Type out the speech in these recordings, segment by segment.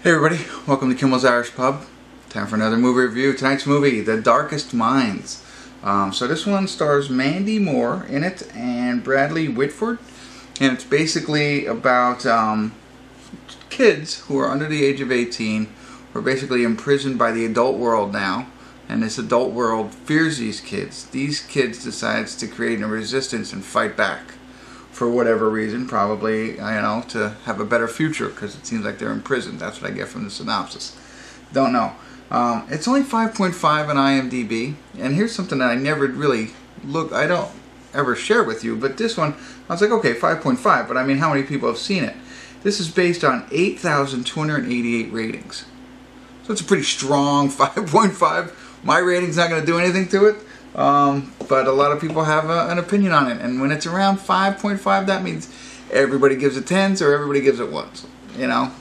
Hey everybody, welcome to Kimmel's Irish Pub. Time for another movie review. Tonight's movie, The Darkest Minds. So this one stars Mandy Moore in it and Bradley Whitford. And it's basically about kids who are under the age of 18 who are basically imprisoned by the adult world now. And this adult world fears these kids. These kids decides to create a resistance and fight back. For whatever reason, probably, to have a better future, because it seems like they're in prison. That's what I get from the synopsis. Don't know. It's only 5.5 on IMDb, and here's something that I never really I don't ever share with you, but this one, I was like, okay, 5.5, but I mean, how many people have seen it? This is based on 8,288 ratings. So it's a pretty strong 5.5. My rating's not going to do anything to it. But a lot of people have an opinion on it, and when it's around 5.5, that means everybody gives it 10s or everybody gives it 1s,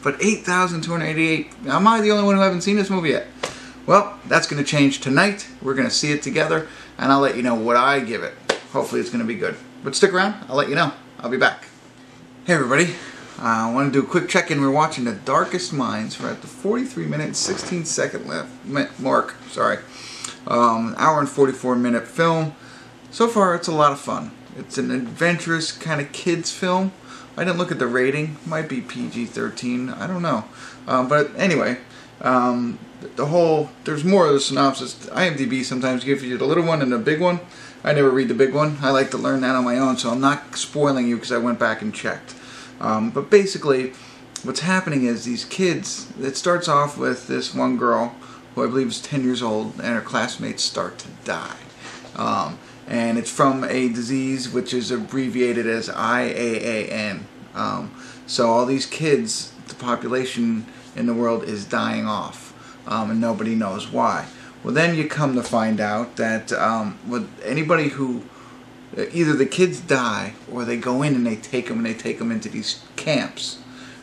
But 8,288, am I the only one who haven't seen this movie yet? Well, that's going to change tonight. We're going to see it together, and I'll let you know what I give it. Hopefully it's going to be good. But stick around, I'll let you know. I'll be back. Hey everybody, I want to do a quick check-in. We're watching The Darkest Minds. We're at the 43-minute and 16-second mark. Sorry. Hour and 44-minute film. So far, it's a lot of fun. It's an adventurous kind of kids film. I didn't look at the rating. Might be PG-13. I don't know. But anyway, there's more of the synopsis. IMDb sometimes gives you the little one and the big one. I never read the big one. I like to learn that on my own, so I'm not spoiling you because I went back and checked. But basically, what's happening is these kids, it starts off with this one girl who I believe is 10 years old, and her classmates start to die. And it's from a disease which is abbreviated as IAAN. So all these kids, the population in the world is dying off, and nobody knows why. Well, then you come to find out that with anybody who, either the kids die or they go in and they take them into these camps.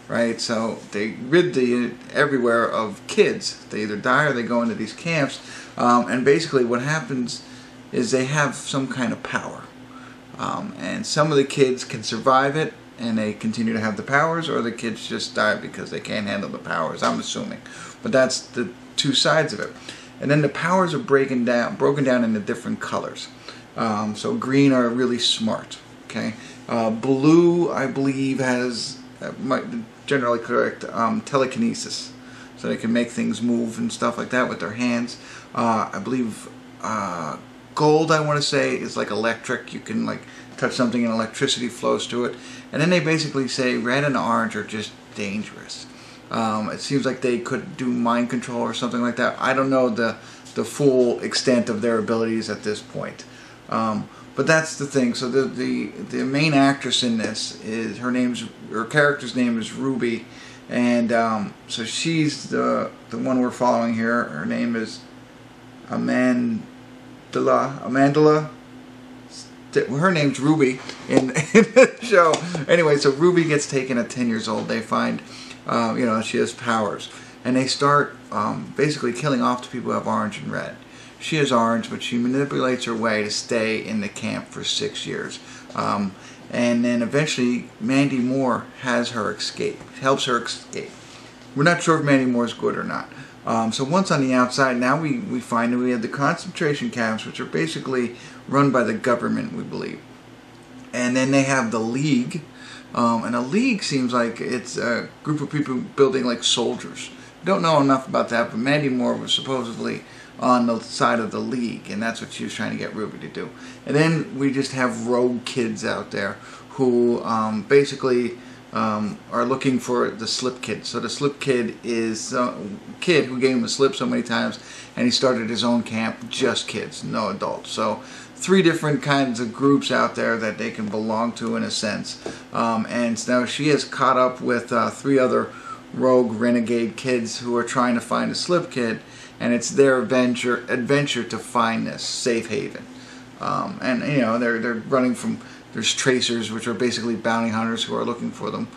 Right, so they rid everywhere of kids. They either die or they go into these camps, and basically what happens is they have some kind of power, and some of the kids can survive it and they continue to have the powers, or the kids just die because they can't handle the powers, I'm assuming. But that's the two sides of it. And then the powers are broken down into different colors. So green are really smart. Okay, blue I believe has generally correct telekinesis, so they can make things move and stuff like that with their hands. I believe gold, I want to say, is like electric. You can like touch something and electricity flows to it. And then they basically say red and orange are just dangerous. It seems like they could do mind control or something like that. I don't know the full extent of their abilities at this point. But that's the thing. So the main actress in this is her character's name is Ruby, and so she's the one we're following here. Her name is Amandla. Her name's Ruby in the show. Anyway, so Ruby gets taken at 10 years old. They find she has powers, and they start basically killing off the people who have orange and red. She is orange, but she manipulates her way to stay in the camp for 6 years. And then eventually Mandy Moore helps her escape. We're not sure if Mandy Moore is good or not. So once on the outside, now we find that we have the concentration camps, which are basically run by the government, we believe. And then they have the League. And the League seems like it's a group of people building like soldiers. Don't know enough about that, but Mandy Moore was supposedly on the side of the League, and that's what she was trying to get Ruby to do. And then we just have rogue kids out there who basically are looking for the slip kid. So the slip kid is a kid who gave him a slip so many times, and he started his own camp, just kids, no adults. So 3 different kinds of groups out there that they can belong to in a sense. And now she is caught up with 3 other rogue renegade kids who are trying to find a slip kid, and it's their adventure to find this safe haven. And they're running from, there's tracers, which are basically bounty hunters who are looking for them.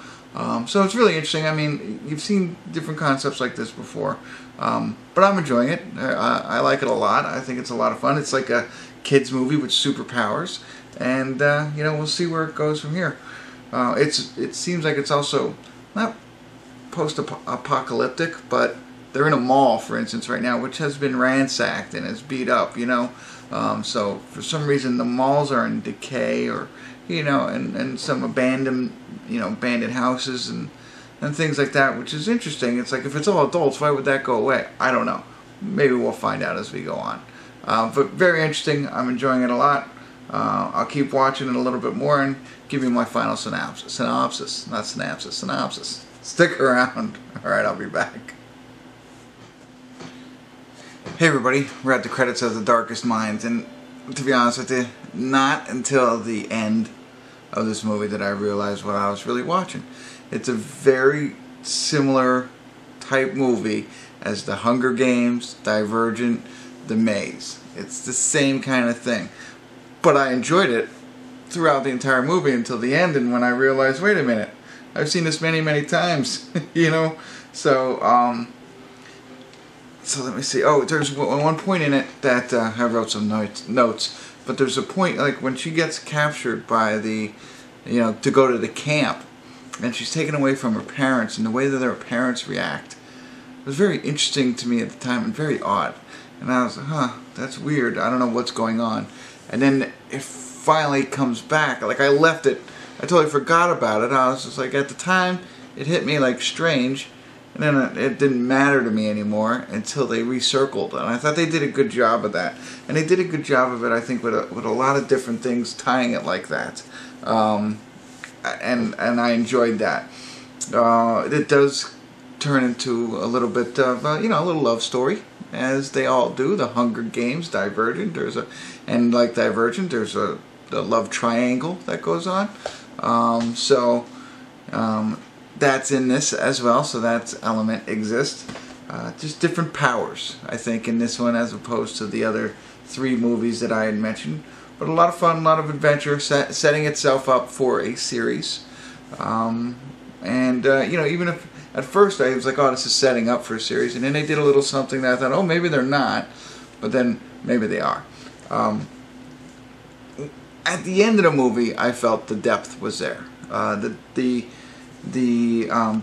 So it's really interesting. I mean, you've seen different concepts like this before, but I'm enjoying it. I like it a lot. I think it's a lot of fun. It's like a kids movie with superpowers, and we'll see where it goes from here. It seems like it's also not post-apocalyptic, but they're in a mall, for instance, right now, which has been ransacked and is beat up, you know. So for some reason the malls are in decay, or you know, and some abandoned, you know, abandoned houses and things like that, which is interesting. It's like, if it's all adults, why would that go away? I don't know. Maybe we'll find out as we go on. But very interesting. I'm enjoying it a lot. I'll keep watching it a little bit more and give you my final synopsis. Synopsis. Stick around. Alright, I'll be back. Hey everybody, we're at the credits of The Darkest Minds, and to be honest with you, not until the end of this movie did I realize what I was really watching. It's a very similar type movie as The Hunger Games, Divergent, The Maze. It's the same kind of thing. But I enjoyed it throughout the entire movie until the end, and when I realized, wait a minute, I've seen this many, many times, you know? So, so let me see. Oh, there's one point in it that I wrote some notes, but there's a point, like when she gets captured by the, you know, to go to the camp, and she's taken away from her parents, and the way that her parents react was very interesting to me at the time and very odd. And I was like, huh, that's weird. I don't know what's going on. And then it finally comes back. Like, I left it, I totally forgot about it. I was just like, at the time, it hit me like strange. And then it didn't matter to me anymore until they recircled. And I thought they did a good job of that. And they did a good job of it, I think, with a lot of different things, tying it like that. And I enjoyed that. It does turn into a little bit of, you know, a little love story, as they all do. The Hunger Games, Divergent, and like Divergent, there's a love triangle that goes on. That's in this as well, so that element exists. Just different powers, I think, in this one as opposed to the other 3 movies that I had mentioned. But a lot of fun, a lot of adventure, setting itself up for a series. You know, even if at first I was like, oh, this is setting up for a series, and then they did a little something that I thought, oh, maybe they're not, but then maybe they are. At the end of the movie, I felt the depth was there. The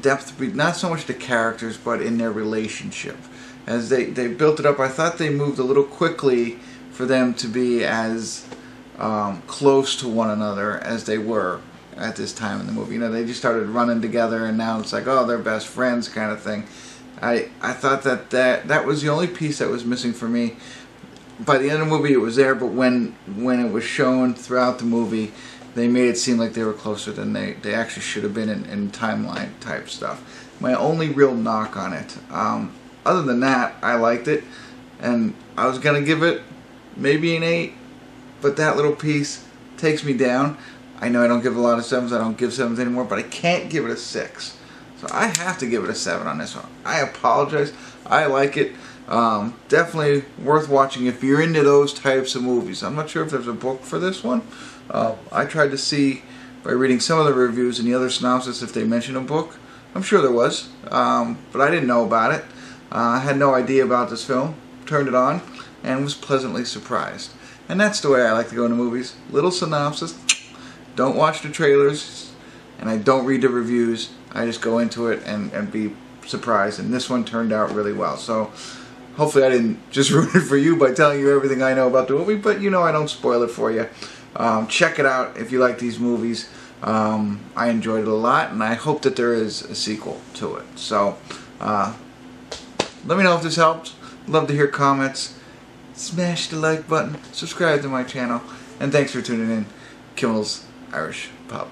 depth, not so much the characters, but in their relationship. As they built it up, I thought they moved a little quickly for them to be as close to one another as they were at this time in the movie. You know, they just started running together, and now it's like, oh, they're best friends kind of thing. I thought that was the only piece that was missing for me. By the end of the movie, it was there, but when it was shown throughout the movie, they made it seem like they were closer than they actually should have been in timeline type stuff. My only real knock on it. Other than that, I liked it, and I was going to give it maybe an 8, but that little piece takes me down. I know I don't give a lot of 7s, I don't give 7s anymore, but I can't give it a 6. So I have to give it a 7 on this one. I apologize. I like it. Definitely worth watching if you're into those types of movies. I'm not sure if there's a book for this one. I tried to see by reading some of the reviews and the other synopsis if they mentioned a book. I'm sure there was, but I didn't know about it. I had no idea about this film. Turned it on and was pleasantly surprised. And that's the way I like to go into movies. Little synopsis. Don't watch the trailers, and I don't read the reviews. I just go into it and be surprised. And this one turned out really well. So hopefully I didn't just ruin it for you by telling you everything I know about the movie, but you know I don't spoil it for you. Check it out if you like these movies. I enjoyed it a lot, and I hope that there is a sequel to it. So let me know if this helped. Love to hear comments. Smash the like button. Subscribe to my channel. And thanks for tuning in. Kimmel's Irish Pub.